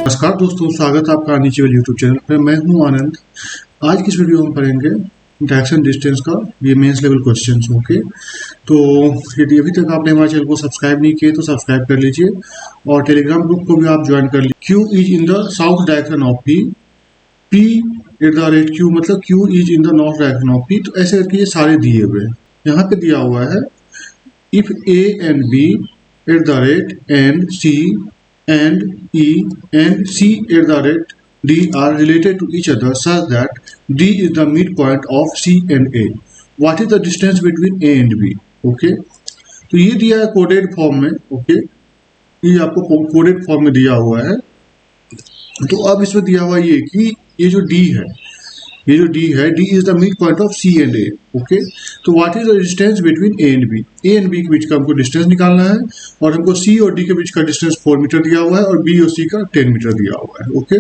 नमस्कार दोस्तों, स्वागत है आपका नीचे वाले यूट्यूब चैनल पे। मैं हूं आनंद। आज की इस वीडियो में पढ़ेंगे डायरेक्शन डिस्टेंस का ये मेंस लेवल क्वेश्चंस। ओके, तो यदि अभी तक आपने हमारे चैनल को सब्सक्राइब नहीं किए तो सब्सक्राइब कर लीजिए और टेलीग्राम ग्रुप को भी आप ज्वाइन कर लीजिए। Q is in the south direction of P, P at the rate Q मतलब Q is in the north direction of P. तो ऐसे करके ये सारे दिए हुए हैं। यहाँ पे दिया हुआ है if A and B at the rate and C and E and C at the rate D are related to each other such that D is the midpoint of C and A. What is the distance between A and B? Okay, तो ये दिया है coded form में। Okay, ये आपको coded form में दिया हुआ है। तो अब इसमें दिया हुआ ये कि ये जो D है, ये जो D है, D is the mid point of C and A। Okay, तो what is the distance between A and B? A and B के बीच का हमको डिस्टेंस निकालना है और हमको C और D के बीच का डिस्टेंस 4 मीटर दिया हुआ है और B और C का 10 मीटर दिया हुआ है। ओके,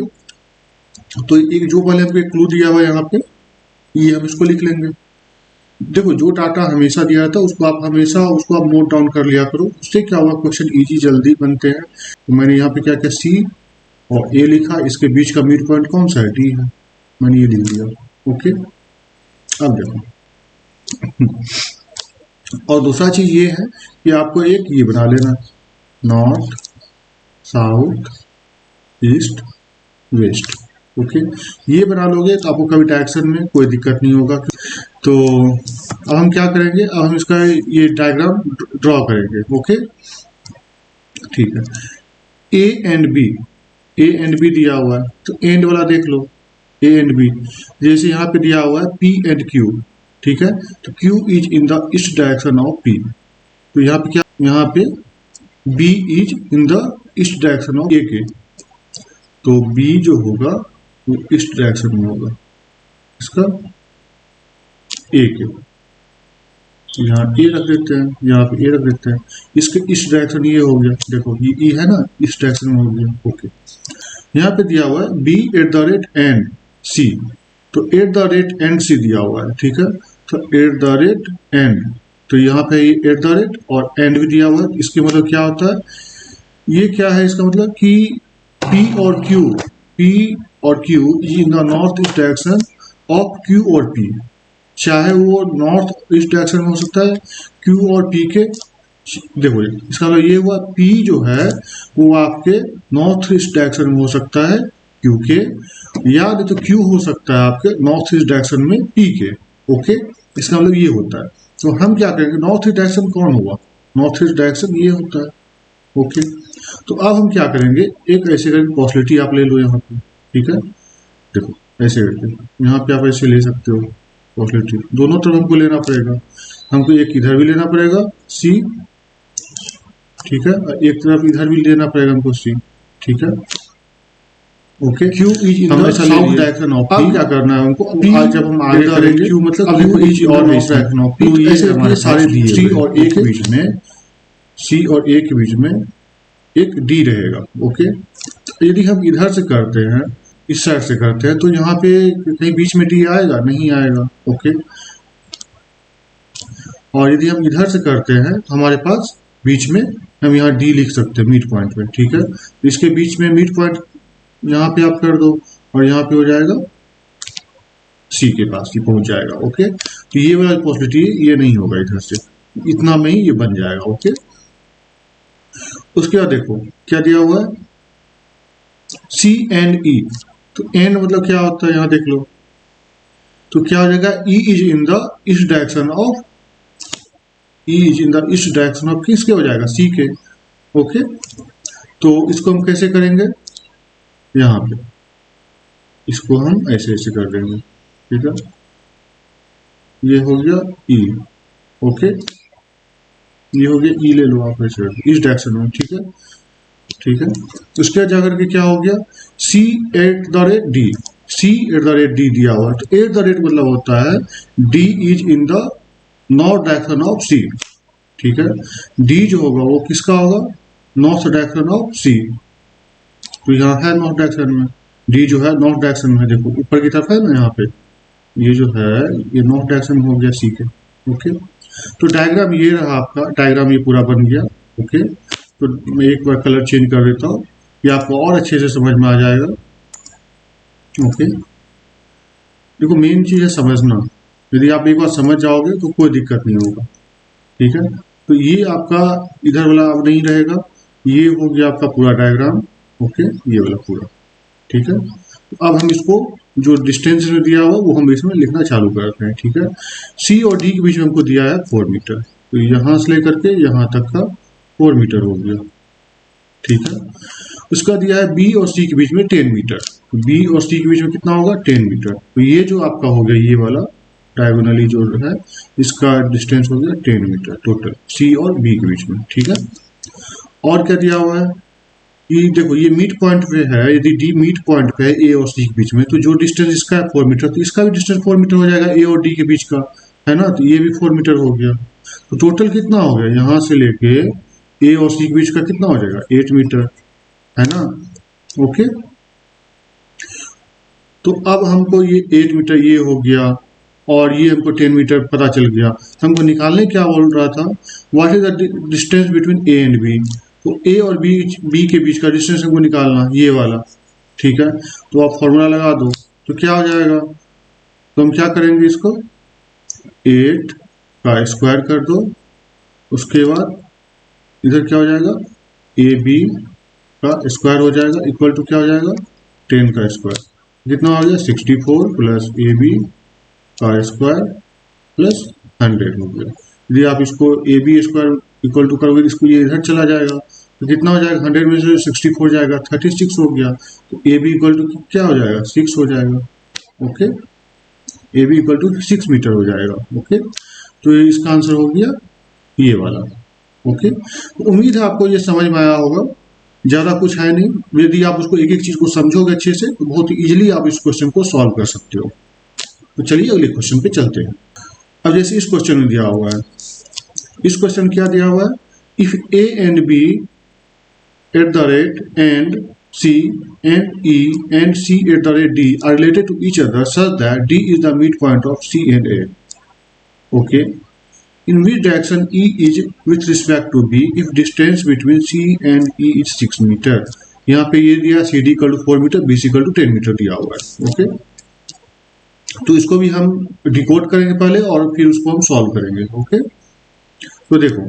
तो एक जो पहले हमको एक क्लू दिया हुआ है यहाँ पे, ये हम इसको लिख लेंगे। देखो, जो डाटा हमेशा दिया था उसको आप हमेशा नोट डाउन कर लिया करो। उससे क्या हुआ, क्वेश्चन इजी जल्दी बनते हैं। तो मैंने यहाँ पे क्या किया, C और A लिखा, इसके बीच का मिड पॉइंट कौन सा है, D है, मैंने ये लिख दिया। ओके, अब देखो और दूसरा चीज ये है कि आपको एक ये बना लेना, north south east west. Okay, ये बना लोगे तो आपको कभी डायरेक्शन में कोई दिक्कत नहीं होगा। तो अब हम क्या करेंगे, अब हम इसका ये डायग्राम ड्रॉ करेंगे। ओके, ठीक है। ए एंड बी दिया हुआ है, तो एंड वाला देख लो, ए एंड बी। जैसे यहाँ पे दिया हुआ है पी एंड क्यू, ठीक है, तो Q is in the east direction of P. तो यहाँ पे क्या, यहाँ पे B is in the east direction of A के, तो बी जो होगा वो ईस्ट डायरेक्शन में होगा इसका ए के। यहाँ ए रख देते हैं, यहाँ पे ए रख देते हैं, इसके ईस्ट डायरेक्शन ये हो गया। देखो ये ई है ना, ईस्ट डायरेक्शन में हो गया। ओके, यहाँ पे दिया हुआ है B at the rate and C, तो at the rate and C दिया हुआ है, ठीक है। तो एट द रेट एंड, तो यहाँ पे एट द रेट और एंड भी दिया हुआ है। इसके मतलब क्या होता है, ये क्या है, इसका मतलब कि P और Q is in the north east direction of Q और P। चाहे वो नॉर्थ ईस्ट डायरेक्शन में हो सकता है Q और P के। देखो इसका मतलब ये हुआ, P जो है वो आपके नॉर्थ ईस्ट डायरेक्शन में हो सकता है Q के, या नहीं तो Q हो सकता है आपके नॉर्थ ईस्ट डायरेक्शन में P के। ओके, इसका मतलब ये होता है। तो हम क्या करेंगे, नॉर्थ ईस्ट डायरेक्शन कौन हुआ, नॉर्थ ईस्ट डायरेक्शन ये होता है। ओके, तो अब हम क्या करेंगे, एक ऐसे करके पॉसिबिलिटी आप ले लो यहाँ पे, ठीक है। देखो ऐसे करके यहाँ पे आप ऐसे ले सकते हो पॉसिबिलिटी, दोनों तरफ हमको लेना पड़ेगा। हमको एक इधर भी लेना पड़ेगा C, ठीक है, और एक तरफ इधर भी लेना पड़ेगा हमको C, ठीक है। Okay, Q is in the south direction of P। क्या करना है हमको, आज जब हम आगे करेंगे Q मतलब Q is in the north direction of P। तो ऐसे हमारे सारे दिए C और A के बीच में, C और A के बीच में एक D रहेगा। ओके, यदि हम इधर से करते हैं, इस साइड से करते हैं, तो यहाँ पे कहीं बीच में D आएगा, नहीं आएगा। ओके, और यदि हम इधर से करते हैं तो हमारे पास बीच में हम यहाँ D लिख सकते हैं मिड पॉइंट में, ठीक है। इसके बीच में मिड पॉइंट यहाँ पे आप कर दो और यहाँ पे हो जाएगा C के पास ही पहुंच जाएगा। ओके, तो ये वाला पॉसिबिलिटी ये नहीं होगा, इधर से इतना में ही ये बन जाएगा। ओके, उसके बाद देखो क्या दिया हुआ है, C एंड E। तो एंड मतलब क्या होता है, यहाँ देख लो, तो क्या हो जाएगा, E is in the east direction of, E is in the east direction of किसके हो जाएगा, C के। ओके, तो इसको हम कैसे करेंगे, यहाँ पे इसको हम ऐसे ऐसे कर देंगे, ठीक है। ये हो गया E। ओके, ये हो गया E, ले लो आप ऐसे इस डायरेक्शन में, ठीक है, ठीक है। उसके बाद जाकर के क्या हो गया, C eight the rate D, C eight the rate D दिया हुआ है। तो एट द रेट मतलब होता है D is in the north direction of C, ठीक है। D जो होगा वो किसका होगा, नॉर्थ डायरेक्शन ऑफ C। तो यहाँ है नॉर्थ डायरेक्शन में, D जो है नॉर्थ डायरेक्शन में है, देखो ऊपर की तरफ है ना, यहाँ पे ये जो है ये नॉर्थ डायरेक्शन में हो गया C के। ओके, तो डायग्राम ये रहा आपका, डायग्राम ये पूरा बन गया। ओके, तो मैं एक बार कलर चेंज कर देता हूँ। ये आपको और अच्छे से समझ में आ जाएगा। ओके, देखो मेन चीज़ है समझना। यदि आप एक बार समझ जाओगे तो कोई दिक्कत नहीं होगा, ठीक है। तो ये आपका इधर वाला अब नहीं रहेगा, ये हो गया आपका पूरा डायग्राम। ओके, ये वाला पूरा, ठीक है। तो अब हम इसको जो डिस्टेंस में दिया हुआ वो हम इसमें लिखना चालू करते हैं, ठीक है। सी और डी के बीच में हमको दिया है 4 मीटर, तो यहाँ से लेकर के यहाँ तक का 4 मीटर हो गया, ठीक है। उसका दिया है बी और सी के बीच में 10 मीटर, तो बी और सी के बीच में कितना होगा 10 मीटर। तो ये जो आपका हो गया ये वाला डायगोनली जो है इसका डिस्टेंस हो गया 10 मीटर टोटल सी और बी के बीच में, ठीक है। और क्या दिया हुआ है कि देखो ये मिड पॉइंट पे है, यदि डी मिड पॉइंट पे है ए और सी के बीच में, तो जो डिस्टेंस इसका है 4 मीटर, तो इसका भी डिस्टेंस 4 मीटर हो जाएगा ए और डी के बीच का, है ना। तो ये भी 4 मीटर हो गया। तो टोटल कितना हो गया यहाँ से लेके ए और सी के बीच का कितना हो जाएगा 8 मीटर, है ना। ओके, तो अब हमको ये 8 मीटर ये हो गया और ये हमको 10 मीटर पता चल गया। हमको निकालने क्या बोल रहा था, what is the distance between A and B. तो ए और बी के बीच का डिस्टेंस हमको निकालना, ये वाला, ठीक है। तो आप फॉर्मूला लगा दो, तो क्या हो जाएगा, तो हम क्या करेंगे इसको 8 का स्क्वायर कर दो, उसके बाद इधर क्या हो जाएगा ए बी का स्क्वायर हो जाएगा इक्वल टू क्या हो जाएगा 10 का स्क्वायर, कितना हो गया 64 प्लस ए बी का स्क्वायर प्लस 100 हो गया। यदि आप इसको A B square equal to करोगे, इसको ये इधर चला जाएगा, तो कितना हो जाएगा 100 में से 64 जाएगा 36 हो गया। तो ए बी इक्वल टू क्या हो जाएगा 6 हो जाएगा। Okay, A B equal to 6 metre हो जाएगा। ओके, तो इसका आंसर हो गया ये वाला। ओके, तो उम्मीद है आपको ये समझ में आया होगा, ज़्यादा कुछ है नहीं। यदि आप उसको एक एक चीज़ को समझोगे अच्छे से तो बहुत इजीली आप इस क्वेश्चन को सॉल्व कर सकते हो। तो चलिए अगले क्वेश्चन पे चलते हैं। अब जैसे इस क्वेश्चन में दिया हुआ है, इस क्वेश्चन क्या दिया हुआ है, if A and B at the rate and C and E and C at the rate D are related to each other such that D is the mid point of C and A. Okay, in which direction E is with respect to B if distance between C and E is 6 metre. यहाँ पे ये दिया CD equal to 4 metre, BC equal to 10 metre दिया हुआ है। Okay, तो इसको भी हम डिकोड करेंगे पहले और फिर उसको हम सॉल्व करेंगे। ओके, तो देखो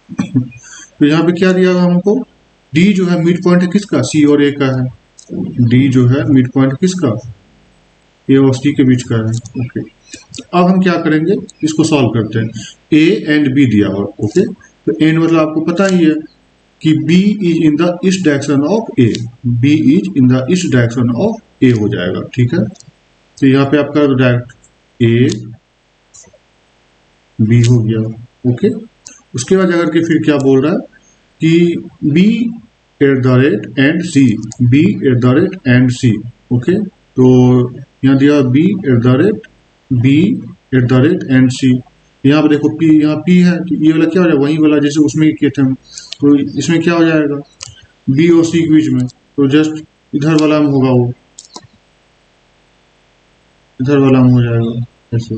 तो यहाँ पे क्या दिया हुआ हमको, D जो है मिड पॉइंट है किसका, C और A का है। D जो है मिड पॉइंट किसका, A और C के बीच का है। ओके, अब हम क्या करेंगे, इसको सॉल्व करते हैं। ए एंड बी दिया हुआ। ओके, तो एंड मतलब आपको पता ही है कि B is in the east direction of A, B is in the east direction of A हो जाएगा, ठीक है। तो यहाँ पे आपका डायरेक्ट ए बी हो गया। ओके, उसके बाद जाकर के फिर क्या बोल रहा है कि B at the rate and C, B at the rate and C. Okay, तो यहाँ दिया B at the rate, B at the rate and C. यहाँ पर देखो पी, यहाँ पी है, तो ये वाला क्या हो जाएगा वही वाला जैसे उसमें किए थे हम। तो इसमें क्या हो जाएगा बी और सी के बीच में, तो जस्ट इधर वाला में होगा, वो इधर वाला में हो जाएगा ऐसे,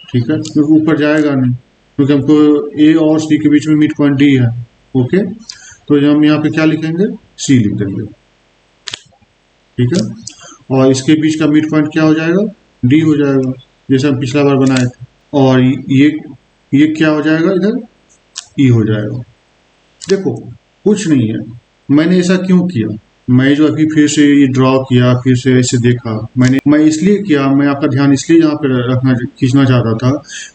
ठीक है, क्योंकि ऊपर जाएगा नहीं, क्योंकि हमको ए और सी के बीच में मिड पॉइंट डी है। ओके, तो हम यहाँ पे क्या लिखेंगे सी लिख देंगे, ठीक है। और इसके बीच का मिड पॉइंट क्या हो जाएगा डी हो जाएगा, जैसे हम पिछला बार बनाए थे। और ये क्या हो जाएगा इधर ई हो जाएगा। देखो कुछ नहीं है, मैंने ऐसा क्यों किया, मैं जो अभी फिर से ये ड्रॉ किया, फिर से ऐसे देखा, मैं इसलिए किया, मैं आपका ध्यान इसलिए यहाँ पे रखना खींचना चाहता था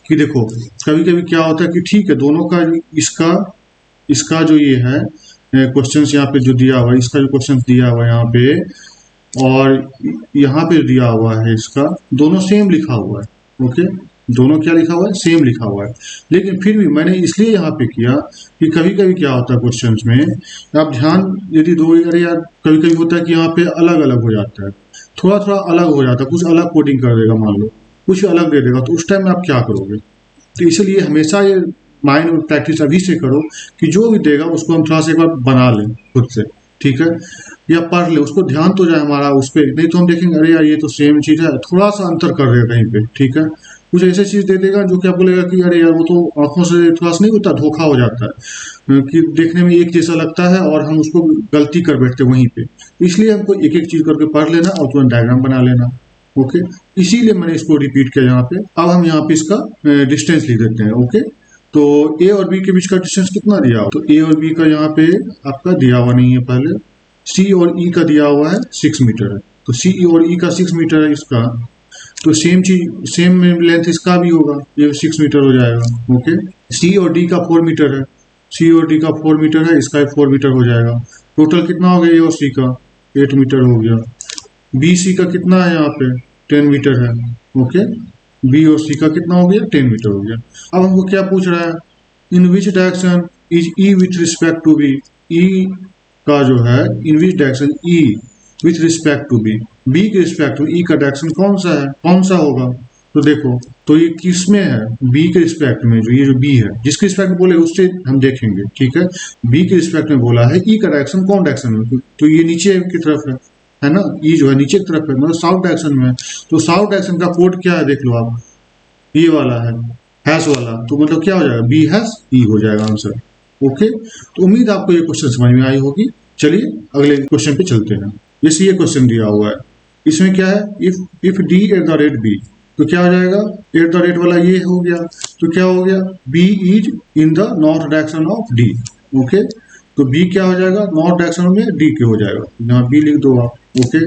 कि देखो कभी कभी क्या होता है कि ठीक है दोनों का इसका जो ये है क्वेश्चन यहाँ पे जो दिया हुआ है, इसका जो क्वेश्चन दिया हुआ है यहाँ पे और यहाँ पे दिया हुआ है, इसका दोनों सेम लिखा हुआ है। ओके, दोनों क्या लिखा हुआ है सेम लिखा हुआ है, लेकिन फिर भी मैंने इसलिए यहाँ पे किया कि कभी कभी क्या होता है क्वेश्चंस में आप ध्यान यदि दो, अरे यार कभी कभी होता है कि यहाँ पे अलग अलग हो जाता है, थोड़ा थोड़ा अलग हो जाता है, कुछ अलग कोडिंग कर देगा, मान लो कुछ अलग दे देगा, तो उस टाइम में आप क्या करोगे। तो इसलिए हमेशा ये माइंड में प्रैक्टिस अभी से करो कि जो भी देगा उसको हम थोड़ा सा एक बार बना लें खुद से, ठीक है, या पढ़ ले, उसको ध्यान तो जाए हमारा उस पर, नहीं तो हम देखेंगे अरे यार ये तो सेम चीज़ है, थोड़ा सा अंतर कर देगा कहीं पे, ठीक है। कुछ ऐसी चीज दे देगा जो कि आपको लगेगा कि अरे यार वो तो आंखों से थोड़ा सा नहीं होता, धोखा हो जाता है कि देखने में एक जैसा लगता है और हम उसको गलती कर बैठते वहीं पे। इसलिए हमको एक एक चीज करके पढ़ लेना और तुरंत डायग्राम बना लेना। ओके, इसीलिए मैंने इसको रिपीट किया यहाँ पे। अब हम यहाँ पे इसका डिस्टेंस लिख देते हैं। ओके, तो ए और बी के बीच का डिस्टेंस कितना दिया हो, तो ए और बी का यहाँ पे आपका दिया हुआ नहीं है। पहले सी और ई का दिया हुआ है 6 मीटर है, तो सी और ई का 6 मीटर है इसका, तो सेम चीज सेम लेंथ इसका भी होगा, ये 6 मीटर हो जाएगा। ओके, सी और डी का 4 मीटर है, सी और डी का 4 मीटर है, इसका 4 मीटर हो जाएगा। टोटल कितना हो गया ए और सी का, 8 मीटर हो गया। बी सी का कितना है यहाँ पे 10 मीटर है। ओके, बी और सी का कितना हो गया 10 मीटर हो गया। अब हमको क्या पूछ रहा है, in which direction is E with respect to B, E का जो है in which direction E with respect to B, B के रिस्पेक्ट टू ई का डायरेक्शन कौन सा है, कौन सा होगा। तो देखो, तो ये किस में है, बी के रिस्पेक्ट में, जो ये जो बी है जिसके रिस्पेक्ट में बोले उससे हम देखेंगे। ठीक है, बी के रिस्पेक्ट में बोला है, ई का डायरेक्शन कौन डायरेक्शन में, तो ये नीचे की तरफ है ना, ई जो है नीचे की तरफ है, मतलब साउथ डायरेक्शन में। तो साउथ डायरेक्शन का कोड क्या है देख लो आप, ये वाला है हैश वाला, तो मतलब क्या हो जाएगा बी हैश ई हो जाएगा आंसर। ओके, तो उम्मीद आपको ये क्वेश्चन समझ में आई होगी। चलिए अगले क्वेश्चन पे चलते हैं। जैसे ये क्वेश्चन दिया हुआ है, इसमें क्या है, if D at the rate B, तो क्या हो जाएगा, एट द रेट वाला ये हो गया, तो क्या हो गया, B is in the north direction of D. Okay, तो बी क्या हो जाएगा, नॉर्थ डायरेक्शन में डी के हो जाएगा, यहाँ बी लिख दो आप। ओके,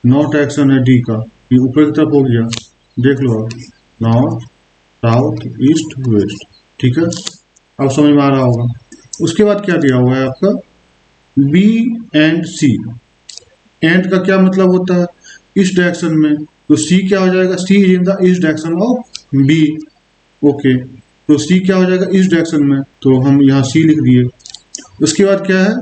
नॉर्थ डायरेक्शन है डी का, ये ऊपर की तरफ हो गया, देख लो आप, नॉर्थ साउथ ईस्ट वेस्ट। ठीक है, अब समझ में आ रहा होगा। उसके बाद क्या दिया हुआ है आपका, बी एंड सी, एंड का क्या मतलब होता है, इस डायरेक्शन में, तो सी क्या हो जाएगा, C is in the east direction of B. Okay, तो सी क्या हो जाएगा इस डायरेक्शन में, तो हम यहाँ सी लिख दिए। उसके बाद क्या है,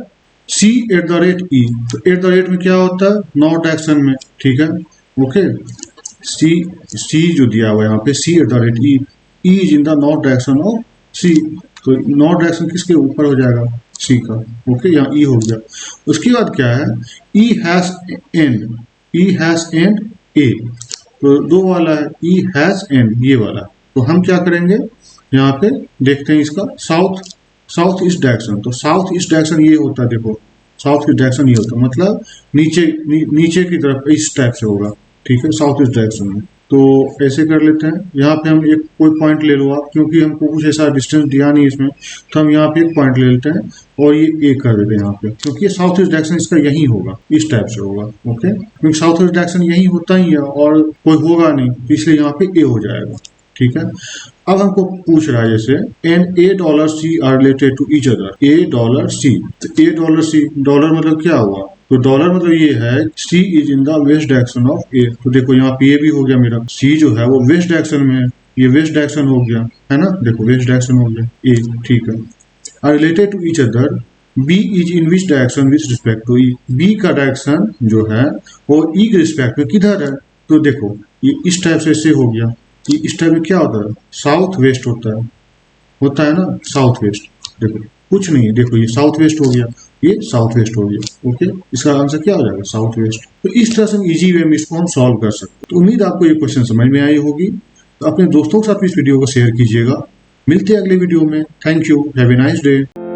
सी एट द रेट ई, तो एट द रेट में क्या होता है, नॉर्थ डायरेक्शन में। ठीक है, ओके, सी जो दिया हुआ है यहाँ पे, C at the rate E, E is in the north direction of C, तो नॉर्थ डायरेक्शन किसके ऊपर हो जाएगा, सी का। ओके, यहाँ ई हो गया। उसके बाद क्या है, E has and, E has and A, तो दो वाला है, ई हैज एंड ये वाला, तो हम क्या करेंगे, यहाँ पे देखते हैं इसका साउथ ईस्ट डायरेक्शन, तो साउथ ईस्ट डायरेक्शन ये होता है, देखो साउथ ईस्ट डायरेक्शन ये होता है, मतलब नीचे की तरफ इस टाइप से होगा। ठीक है, साउथ ईस्ट डायरेक्शन में, तो ऐसे कर लेते हैं। यहाँ पे हम एक कोई पॉइंट ले लो आप, क्योंकि हमको कुछ ऐसा डिस्टेंस दिया नहीं इसमें, तो हम यहाँ पे एक पॉइंट ले लेते हैं और ये ए कर देते हैं यहाँ पे, क्योंकि ये साउथ ईस्ट डायरेक्शन इसका यही होगा, इस टाइप से होगा। ओके, क्योंकि साउथ ईस्ट डायरेक्शन यही होता ही है और कोई होगा नहीं, तो इसलिए यहाँ पे ए हो जाएगा। ठीक है, अब हमको पूछ रहा है जैसे, and A dollar C are related to each other, A dollar C, तो ए डॉलर सी, डॉलर मतलब क्या हुआ, तो डॉलर मतलब ये है C is in the west direction of A, तो देखो यहाँ पे ए भी हो गया मेरा, सी जो है वो वेस्ट डायरेक्शन में है, ये वेस्ट डायरेक्शन हो गया है ना, देखो वेस्ट डायरेक्शन हो गया ए। ठीक है, are related to each other, B is in which direction with respect to E, B का डायरेक्शन जो है वो ई के रिस्पेक्ट में किधर है, तो देखो ये इस टाइप से हो गया, ये इस टाइप में क्या होता है, साउथ वेस्ट होता है ना, साउथ वेस्ट। देखो कुछ नहीं, देखो ये साउथ वेस्ट हो गया, ये साउथ वेस्ट हो गया। ओके, इसका आंसर क्या हो जाएगा, साउथ वेस्ट। तो इस तरह से हम इजी वे में इसको हम सॉल्व कर सकते हैं। तो उम्मीद आपको ये क्वेश्चन समझ में आई होगी, तो अपने दोस्तों के साथ इस वीडियो को शेयर कीजिएगा। मिलते हैं अगले वीडियो में। Thank you, have a nice day.